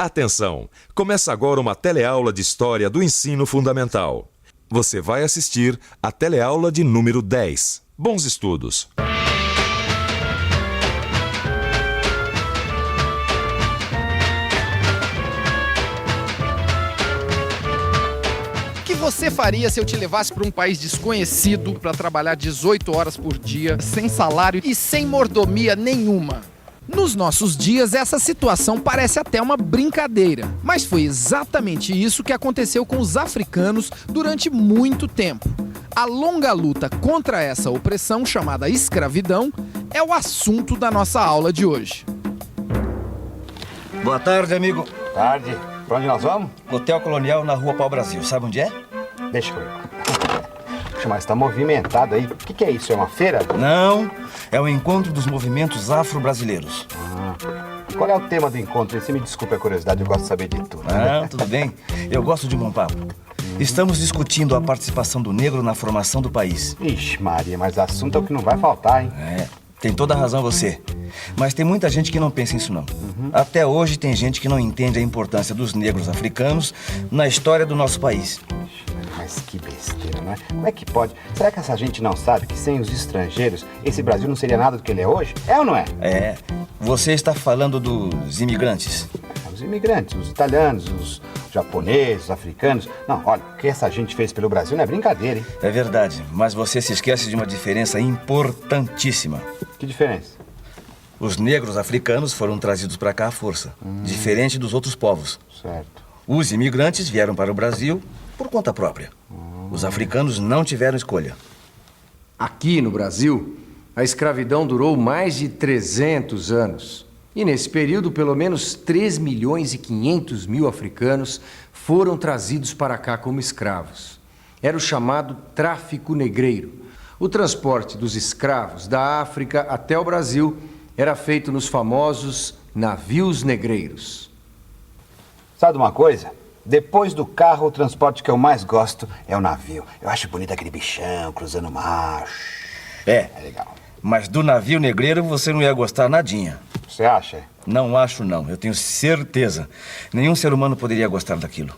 Atenção! Começa agora uma teleaula de História do Ensino Fundamental. Você vai assistir a teleaula de número 10. Bons estudos! O que você faria se eu te levasse para um país desconhecido para trabalhar 18 horas por dia, sem salário e sem mordomia nenhuma? Nos nossos dias, essa situação parece até uma brincadeira, mas foi exatamente isso que aconteceu com os africanos durante muito tempo. A longa luta contra essa opressão, chamada escravidão, é o assunto da nossa aula de hoje. Boa tarde, amigo. Tarde. Pra onde nós vamos? Hotel Colonial na Rua Pau Brasil. Sabe onde é? Deixa eu ver. Puxa, mas tá movimentado aí. O que é isso? É uma feira? Não, é o encontro dos movimentos afro-brasileiros. Qual é o tema do encontro? Você me desculpe a curiosidade, eu gosto de saber de tudo. Não, tudo bem. Eu gosto de um bom papo. Estamos discutindo a participação do negro na formação do país. Ixi, Maria, mas assunto é o que não vai faltar, hein? Tem toda a razão você. Mas tem muita gente que não pensa nisso, não. Até hoje tem gente que não entende a importância dos negros africanos na história do nosso país. Mas que besteira, não é? Como é que pode? Será que essa gente não sabe que sem os estrangeiros, esse Brasil não seria nada do que ele é hoje? É ou não é? É. Você está falando dos imigrantes. Os imigrantes, os italianos, os japoneses, os africanos. Não, olha, o que essa gente fez pelo Brasil não é brincadeira, hein? É verdade, mas você se esquece de uma diferença importantíssima. Que diferença? Os negros africanos foram trazidos para cá à força, diferente dos outros povos. Certo. Os imigrantes vieram para o Brasil por conta própria. Os africanos não tiveram escolha. Aqui no Brasil, a escravidão durou mais de 300 anos. E nesse período, pelo menos 3.500.000 africanos foram trazidos para cá como escravos. Era o chamado tráfico negreiro. O transporte dos escravos da África até o Brasil era feito nos famosos navios negreiros. Sabe de uma coisa? Depois do carro, o transporte que eu mais gosto é o navio. Eu acho bonito aquele bichão cruzando o mar. É legal. Mas do navio negreiro você não ia gostar nadinha. Você acha? Não acho, não. Eu tenho certeza. Nenhum ser humano poderia gostar daquilo.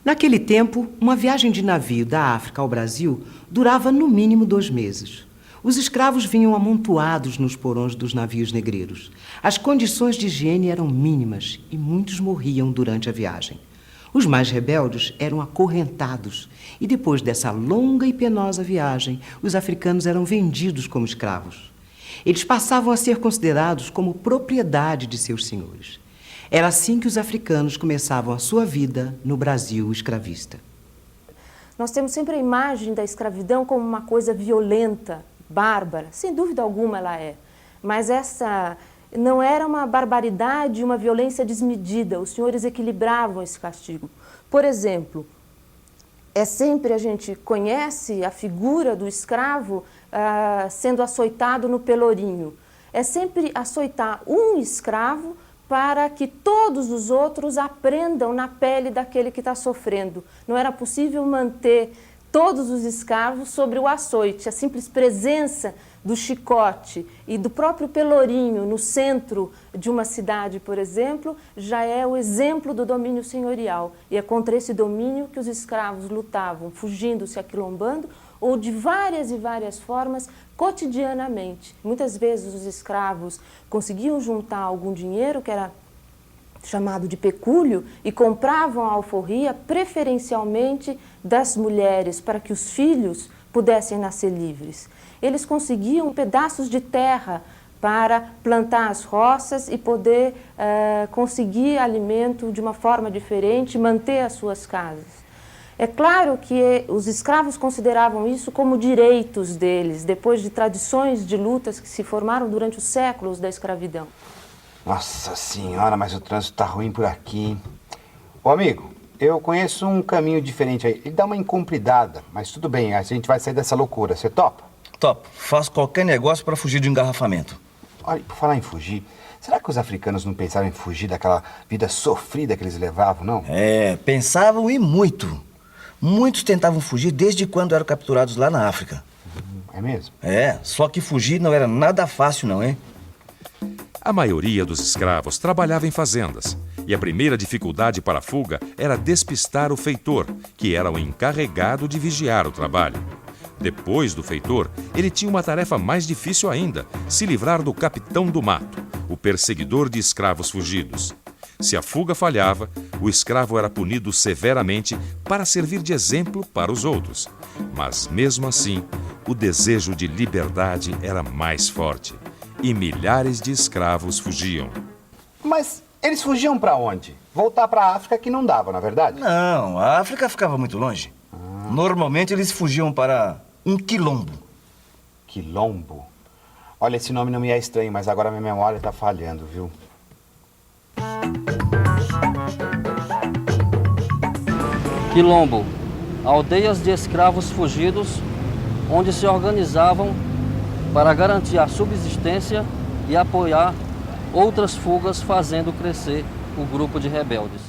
Naquele tempo, uma viagem de navio da África ao Brasil durava no mínimo 2 meses. Os escravos vinham amontoados nos porões dos navios negreiros. As condições de higiene eram mínimas e muitos morriam durante a viagem. Os mais rebeldes eram acorrentados e depois dessa longa e penosa viagem, os africanos eram vendidos como escravos. Eles passavam a ser considerados como propriedade de seus senhores. Era assim que os africanos começavam a sua vida no Brasil escravista. Nós temos sempre a imagem da escravidão como uma coisa violenta, bárbara. Sem dúvida alguma ela é. Mas essa não era uma barbaridade, uma violência desmedida. Os senhores equilibravam esse castigo. Por exemplo, a gente conhece a figura do escravo sendo açoitado no pelourinho. É sempre açoitar um escravo para que todos os outros aprendam na pele daquele que está sofrendo. Não era possível manter todos os escravos sobre o açoite. A simples presença do chicote e do próprio pelourinho no centro de uma cidade, por exemplo, já é o exemplo do domínio senhorial. E é contra esse domínio que os escravos lutavam, fugindo, se aquilombando, ou de várias e várias formas, cotidianamente. Muitas vezes os escravos conseguiam juntar algum dinheiro, que era chamado de pecúlio, e compravam a alforria preferencialmente das mulheres, para que os filhos pudessem nascer livres. Eles conseguiam pedaços de terra para plantar as roças e poder conseguir alimento de uma forma diferente, manter as suas casas. É claro que os escravos consideravam isso como direitos deles, depois de tradições de lutas que se formaram durante os séculos da escravidão. Nossa senhora, mas o trânsito tá ruim por aqui. Ô amigo, eu conheço um caminho diferente aí. Ele dá uma incompridada, mas tudo bem, a gente vai sair dessa loucura. Você topa? Topo. Faço qualquer negócio para fugir de um engarrafamento. Olha, por falar em fugir, será que os africanos não pensaram em fugir daquela vida sofrida que eles levavam, não? Pensavam e muito. Muitos tentavam fugir desde quando eram capturados lá na África. É mesmo? Só que fugir não era nada fácil não, hein? A maioria dos escravos trabalhava em fazendas E a primeira dificuldade para a fuga era despistar o feitor, que era o encarregado de vigiar o trabalho. Depois do feitor, ele tinha uma tarefa mais difícil ainda: se livrar do capitão do mato, o perseguidor de escravos fugidos. Se a fuga falhava, o escravo era punido severamente para servir de exemplo para os outros. Mas, mesmo assim, o desejo de liberdade era mais forte e milhares de escravos fugiam. Mas eles fugiam para onde? Voltar para a África que não dava, na verdade? Não, a África ficava muito longe. Normalmente eles fugiam para um quilombo. Quilombo? Olha, esse nome não me é estranho, mas agora minha memória está falhando, viu? Quilombo, aldeias de escravos fugidos, onde se organizavam para garantir a subsistência e apoiar outras fugas, fazendo crescer o grupo de rebeldes.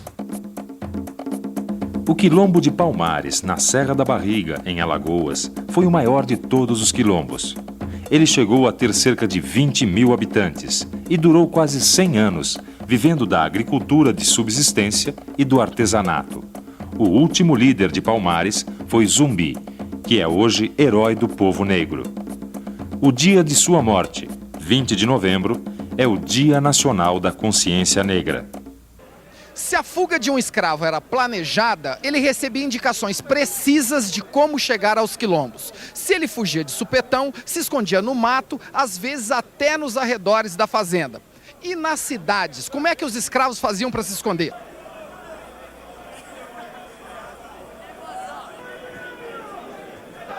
O Quilombo de Palmares, na Serra da Barriga, em Alagoas, foi o maior de todos os quilombos. Ele chegou a ter cerca de 20 mil habitantes e durou quase 100 anos, vivendo da agricultura de subsistência e do artesanato. O último líder de Palmares foi Zumbi, que é hoje herói do povo negro. O dia de sua morte, 20 de novembro, é o Dia Nacional da Consciência Negra. Se a fuga de um escravo era planejada, ele recebia indicações precisas de como chegar aos quilombos. Se ele fugia de supetão, se escondia no mato, às vezes até nos arredores da fazenda. E nas cidades, como é que os escravos faziam para se esconder?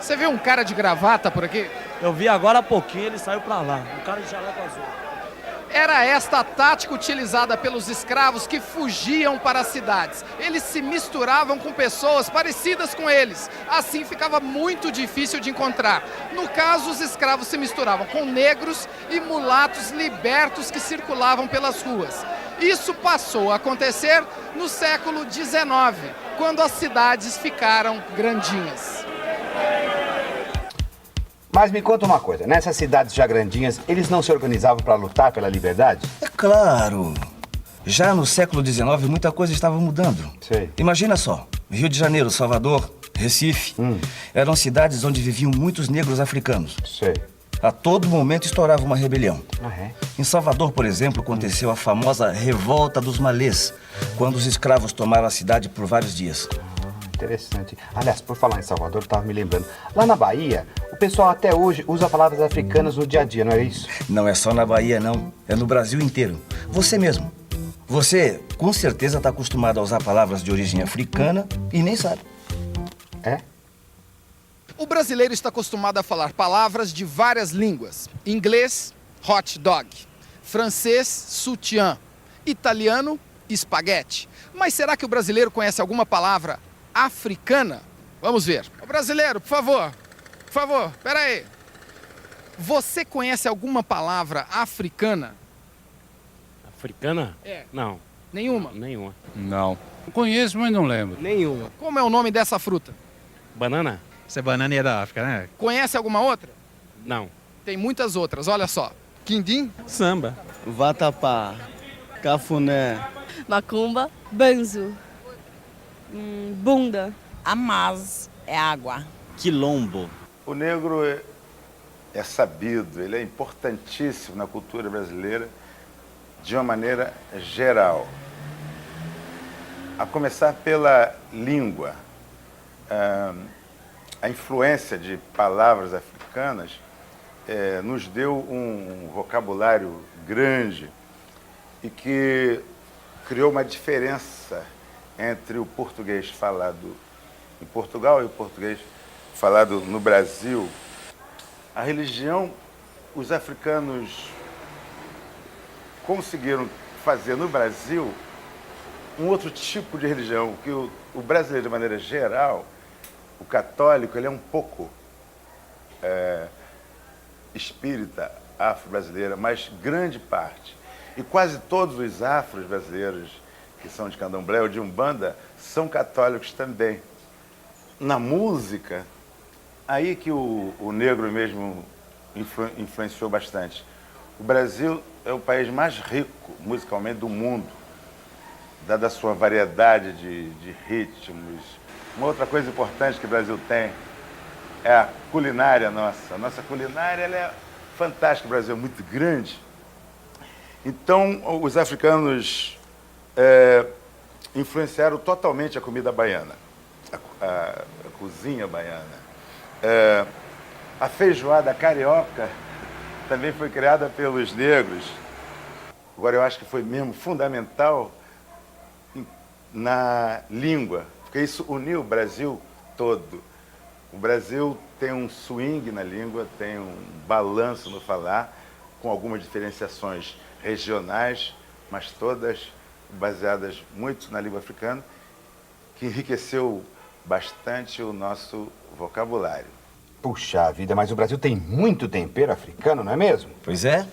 Você viu um cara de gravata por aqui? Eu vi agora há pouquinho, ele saiu pra lá. Um cara de jaleco azul. Era esta a tática utilizada pelos escravos que fugiam para as cidades. Eles se misturavam com pessoas parecidas com eles. Assim ficava muito difícil de encontrar. No caso, os escravos se misturavam com negros e mulatos libertos que circulavam pelas ruas. Isso passou a acontecer no século XIX, quando as cidades ficaram grandinhas. Mas me conta uma coisa, nessas cidades já grandinhas, eles não se organizavam para lutar pela liberdade? É claro. Já no século XIX, muita coisa estava mudando. Sei. Imagina só, Rio de Janeiro, Salvador, Recife, eram cidades onde viviam muitos negros africanos. Sei. A todo momento estourava uma rebelião. Ah, é? Em Salvador, por exemplo, aconteceu a famosa Revolta dos Malês, quando os escravos tomaram a cidade por vários dias. Interessante. Aliás, por falar em Salvador, eu estava me lembrando. Lá na Bahia, o pessoal até hoje usa palavras africanas no dia a dia, não é isso? Não é só na Bahia, não. É no Brasil inteiro. Você mesmo. Você, com certeza, está acostumado a usar palavras de origem africana e nem sabe. É? O brasileiro está acostumado a falar palavras de várias línguas. Inglês, hot dog. Francês, sutiã. Italiano, espaguete. Mas será que o brasileiro conhece alguma palavra africana? Vamos ver. Ô, brasileiro, por favor, pera aí. Você conhece alguma palavra africana? Africana? É. Não. Nenhuma? Nenhuma. Não. Conheço, mas não lembro. Nenhuma. Como é o nome dessa fruta? Banana? Essa banana é da África, né? Conhece alguma outra? Não. Tem muitas outras, olha só. Quindim? Samba. Vatapá. Cafuné. Macumba. Banzo. Bunda. Amaz é água. Quilombo. O negro é sabido, ele é importantíssimo na cultura brasileira de uma maneira geral. A começar pela língua. A influência de palavras africanas nos deu um vocabulário grande e que criou uma diferença entre o português falado em Portugal e o português falado no Brasil. A religião, os africanos conseguiram fazer no Brasil um outro tipo de religião, que o brasileiro, de maneira geral, o católico, ele é um pouco espírita afro-brasileira, mas grande parte. E quase todos os afros brasileiros que são de candomblé ou de umbanda são católicos também. Na música, aí que o negro mesmo influenciou bastante. O Brasil é o país mais rico musicalmente do mundo. dada a sua variedade de ritmos. Uma outra coisa importante que o Brasil tem é a culinária nossa. A nossa culinária ela é fantástica, o Brasil é muito grande. Então, os africanos influenciaram totalmente a comida baiana, a cozinha baiana. A feijoada carioca também foi criada pelos negros. Agora, eu acho que foi mesmo fundamental na língua, porque isso uniu o Brasil todo. O Brasil tem um swing na língua, tem um balanço no falar, com algumas diferenciações regionais, mas todas baseadas muito na língua africana, que enriqueceu bastante o nosso vocabulário. Puxa vida, mas o Brasil tem muito tempero africano, não é mesmo? Pois é.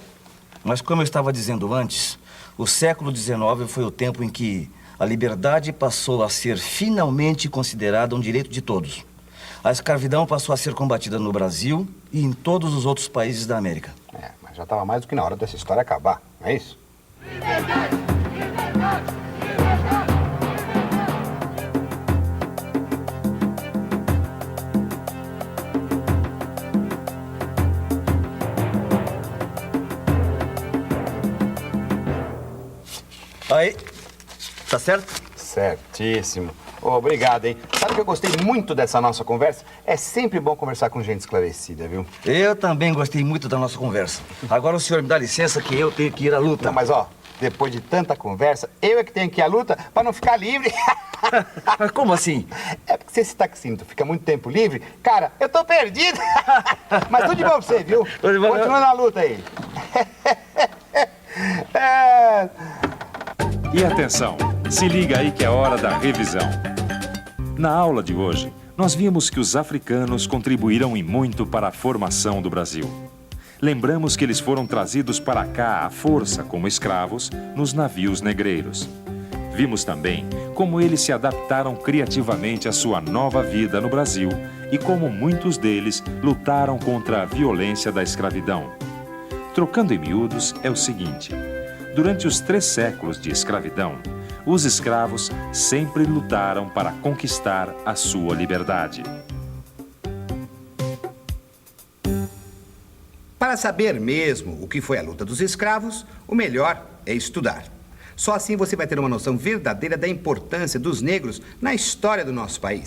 Mas como eu estava dizendo antes, o século XIX foi o tempo em que a liberdade passou a ser finalmente considerada um direito de todos. A escravidão passou a ser combatida no Brasil e em todos os outros países da América. Mas já estava mais do que na hora dessa história acabar, não é isso? Liberdade! Liberdade! Aí, tá certo? Certíssimo. Obrigado, hein? Sabe que eu gostei muito dessa nossa conversa? É sempre bom conversar com gente esclarecida, viu? Eu também gostei muito da nossa conversa. Agora o senhor me dá licença que eu tenho que ir à luta. Não, mas depois de tanta conversa, eu é que tenho que ir à luta para não ficar livre. Mas como assim? É porque se esse taxímetro fica muito tempo livre, cara, eu tô perdido. Mas tudo de bom pra você, viu? Continua na luta aí. E atenção, se liga aí que é hora da revisão. Na aula de hoje, nós vimos que os africanos contribuíram e muito para a formação do Brasil. Lembramos que eles foram trazidos para cá à força como escravos nos navios negreiros. Vimos também como eles se adaptaram criativamente à sua nova vida no Brasil e como muitos deles lutaram contra a violência da escravidão. Trocando em miúdos, é o seguinte: durante os 3 séculos de escravidão, os escravos sempre lutaram para conquistar a sua liberdade. Para saber mesmo o que foi a luta dos escravos, o melhor é estudar. Só assim você vai ter uma noção verdadeira da importância dos negros na história do nosso país.